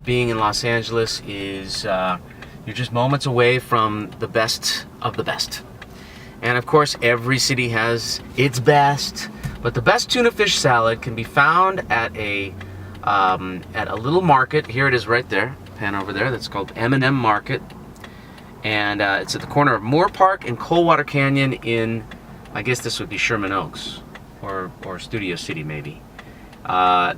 Being in Los Angeles is, you're just moments away from the best of the best. And of course, every city has its best, but the best tuna fish salad can be found at a little market. Here it is right there, pan over there, that's called M&M Market. And it's at the corner of Moore Park and Coldwater Canyon in, I guess this would be Sherman Oaks, or Studio City maybe.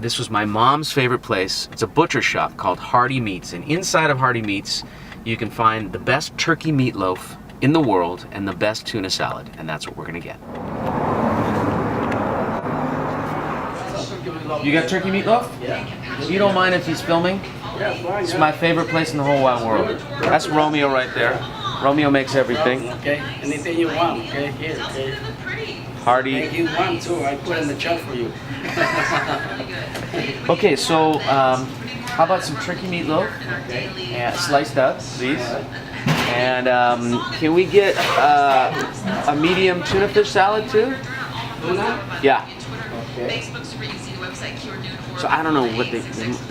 This was my mom's favorite place. It's a butcher shop called Hardy Meats, and inside of Hardy Meats you can find the best turkey meatloaf in the world and the best tuna salad, and that's what we're gonna get. You got turkey meatloaf? Yeah. You don't mind if he's filming? Yeah, fine. It's my favorite place in the whole wide world. That's Romeo right there. Romeo makes everything. Okay, anything you want, okay, here, okay. Hardy. Anything you want too, I put in the chat for you. Okay, so how about some turkey meatloaf? Okay. Yeah, sliced up, please. And can we get a medium tuna fish salad too? Tuna? Yeah. Okay. So I don't know what they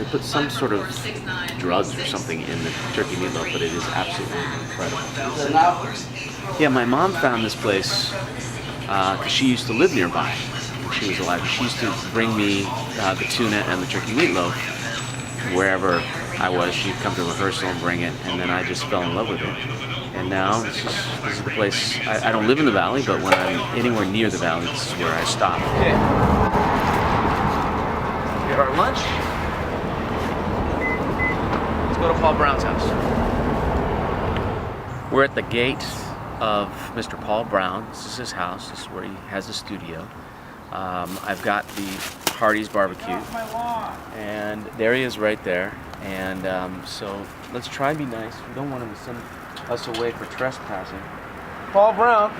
put some sort of drugs or something in the turkey meatloaf, but it is absolutely incredible. So now, Yeah, my mom found this place because she used to live nearby when she was alive. She used to bring me the tuna and the turkey meatloaf wherever I was. She'd come to rehearsal and bring it, and then I just fell in love with it. And now this is the place. I don't live in the valley, but when I'm anywhere near the valley, this is where I stop. Okay. Get our lunch. Let's go to Paul Brown's house. We're at the gate of Mr. Paul Brown. This is his house. This is where he has the studio. I've got the Hardee's barbecue, and there he is right there. And so let's try and be nice. We don't want him to send us away for trespassing. Paul Brown,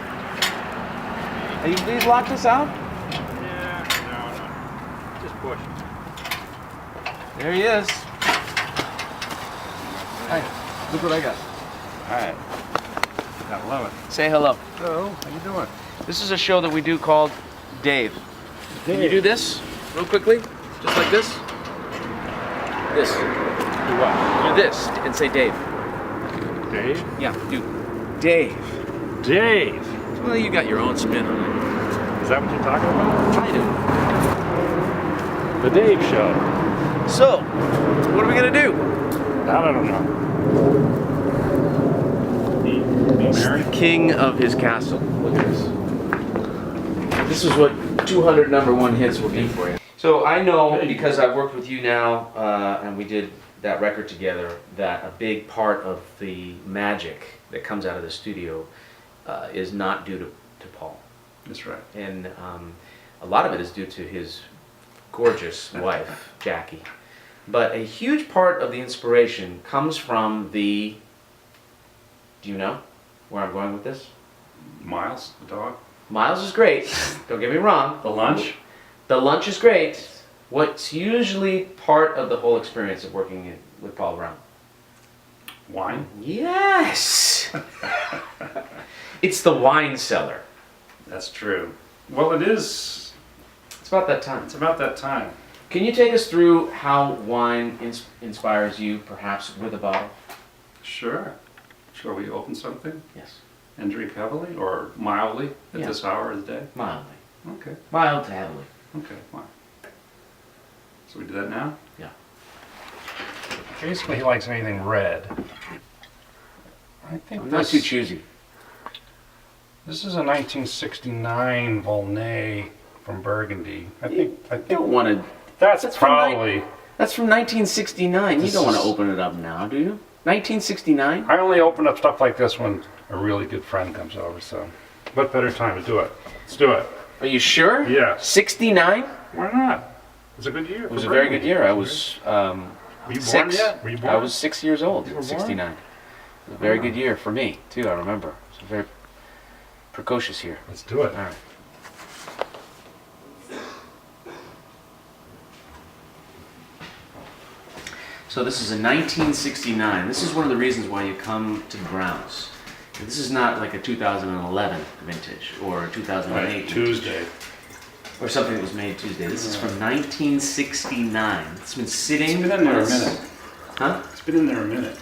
will you please lock this out? Yeah, no. Just push. There he is. Hi, look what I got. All right. I love it. Say hello. Hello, how you doing? This is a show that we do called Dave. Can you do this real quickly? Just like this? This. Do what? Do this and say Dave. Dave? Yeah, do Dave. Dave! Well, you got your own spin on it. Is that what you're talking about? I do. The Dave Show. So, what are we gonna do? I don't know. Be married? King of his castle. Look at this. This is what 200 #1 hits will be for you. So I know, because I've worked with you now, and we did that record together, that a big part of the magic that comes out of the studio is not due to Paul. That's right. And a lot of it is due to his gorgeous wife, Jackie. But a huge part of the inspiration comes from the... Do you know where I'm going with this? Miles, the dog. Miles is great, don't get me wrong. The lunch. The lunch is great. What's usually part of the whole experience of working with Paul Brown? Wine. Yes! It's the wine cellar. That's true. Well, it is. It's about that time. It's about that time. Can you take us through how wine inspires you, perhaps with a bottle? Sure. Shall we open something Yes. and drink heavily or mildly at Yeah. this hour of the day? Mildly. Okay. Mild to heavily. Okay, fine. So we do that now? Yeah. Basically, he likes anything red. I think I'm not too choosy. This is a 1969 Volnay from Burgundy. I think You don't want to... that's That's from probably. That's from 1969. You This don't want to is- open it up now, do you? 1969? I only open up stuff like this when a really good friend comes over. So, what better time to do it? Let's do it. Are you sure? Yeah. 69? Why not? It's a good year. It was a very good year. I was Were you born 6. yet? Were you born? I was 6 years old. You were born? 69. It was a very good year for me too. I remember. It's a very precocious year. Let's do it. All right. So this is a 1969. This is one of the reasons why you come to Brown's. This is not like a 2011 vintage or a 2008 Right, vintage. Tuesday. Or something that was made Tuesday. This is from 1969. It's been sitting It's been in there a on minute. Huh? It's been in there a minute.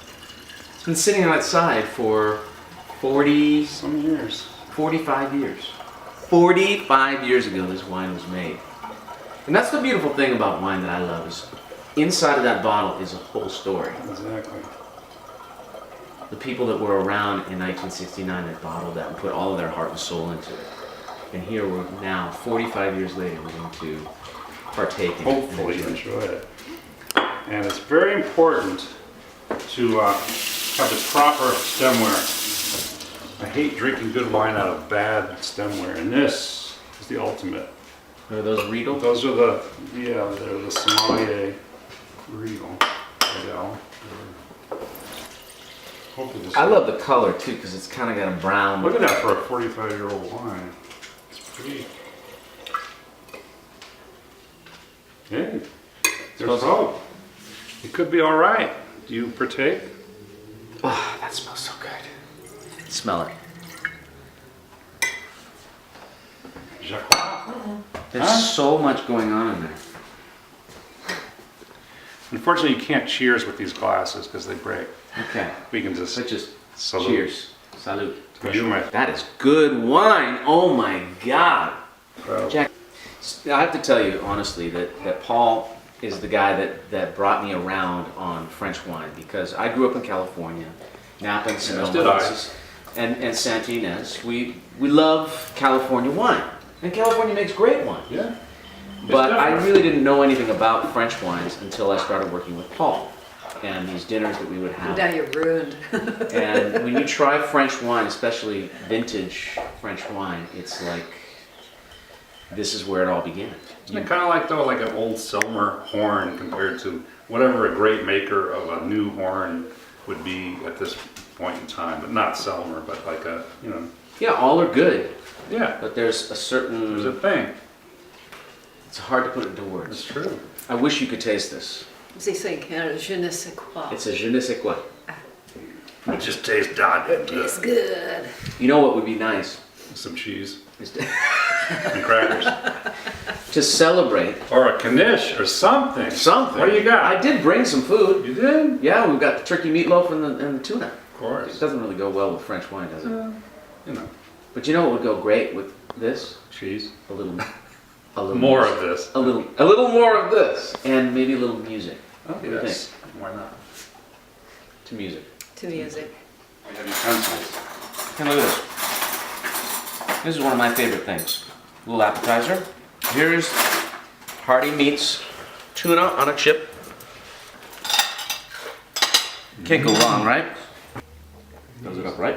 It's been sitting outside for 40, Some years. 45 years. 45 years ago this wine was made. And that's the beautiful thing about wine that I love is inside of that bottle is a whole story. Exactly. The people that were around in 1969 that bottled that and put all of their heart and soul into it. And here we're now, 45 years later, we're going to partake in it. Hopefully enjoy it. And it's very important to have the proper stemware. I hate drinking good wine out of bad stemware, and this is the ultimate. Are those Riedel? Those are the, yeah, they're the sommelier Riedel. Yeah. Hopefully this I love the color too because it's kind of got a brown. Look at that for a 45-year-old wine. It's pretty. Hey, there's hope. It could be all right. Do you partake? Oh, that smells so good. Smell it. Jacques. There's so much going on in there. Unfortunately, you can't cheers with these glasses because they break. Okay. We can just. Let's just Salute. cheers. Salute. You my That is good wine. Oh my God. Jack, I have to tell you honestly that Paul is the guy that brought me around on French wine because I grew up in California, Napa and Sonoma, did I. and Santa Ynez. We love California wine, and California makes great wine. Yeah. But I different. really didn't know anything about French wines until I started working with Paul and these dinners that we would have. Now you're ruined. And when you try French wine, especially vintage French wine, it's like this is where it all began. Isn't it kind of like though, like an old Selmer horn compared to whatever a great maker of a new horn would be at this point in time, but not Selmer, but like a, you know. Yeah, all are good, Yeah, but there's a certain. there's a thing. It's hard to put into It's words. true. I wish you could taste this. As they say in Canada, je ne sais quoi. It's a je ne sais quoi. It just tastes goddamn good. It's good. You know what would be nice? Some cheese Is and crackers. to celebrate Or a knish or something. something. What do you got? I did bring some food. You did? Yeah, we've got the turkey meatloaf and the tuna. Of It course. doesn't really go well with French wine, does it? You know, But you know what would go great with this? cheese. A little More music. of this. A little more of this, and maybe a little music. Oh, What do you yes. Why not? To music. To music. We have utensils. And look at this. This is one of my favorite things. Little appetizer. Here's hearty meats, tuna on a chip. Can't go wrong, right? Goes it up right?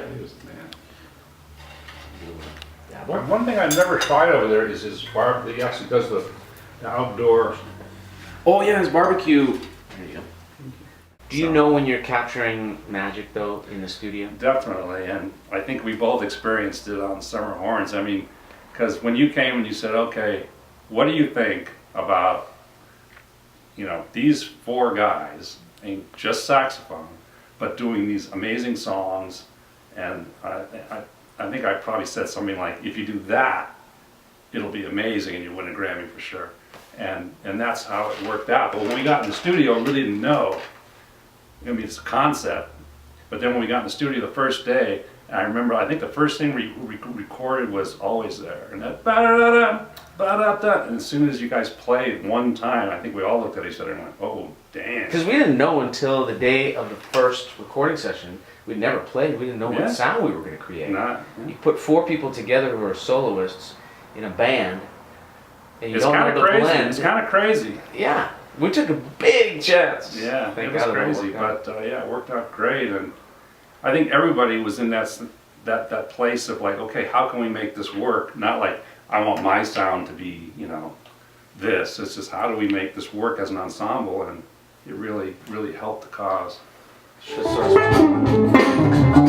Dabble. One thing I've never tried over there is his bar. He actually does the outdoor. Oh yeah, his barbecue. There you go. Do you know when you're capturing magic though in the studio? Definitely, and I think we both experienced it on Summer Horns. I mean, because when you came and you said, okay, what do you think about, you know, these four guys, ain't just saxophone, but doing these amazing songs, and I think I probably said something like, if you do that, it'll be amazing and you win a Grammy for sure. And that's how it worked out. But when we got in the studio, we really didn't know. I mean, it's a concept. But then when we got in the studio the first day, I remember, I think the first thing we recorded was Always There. And that ba-da-da-da, ba-da-da. And as soon as you guys played one time, I think we all looked at each other and went, oh, damn. Because we didn't know until the day of the first recording session. We'd never played. We didn't know Yeah. what sound we were going to create. Not, You put four people together who are soloists in a band, and you it's don't kind know of the crazy. blend. It's kind of crazy. Yeah, we took a big chance. Yeah, Thank it was God crazy, worked out. but yeah, it worked out great, and I think everybody was in that place of like, okay, how can we make this work? Not like I want my sound to be, you know, this. It's just how do we make this work as an ensemble, and it really, really helped the cause. Just sort of-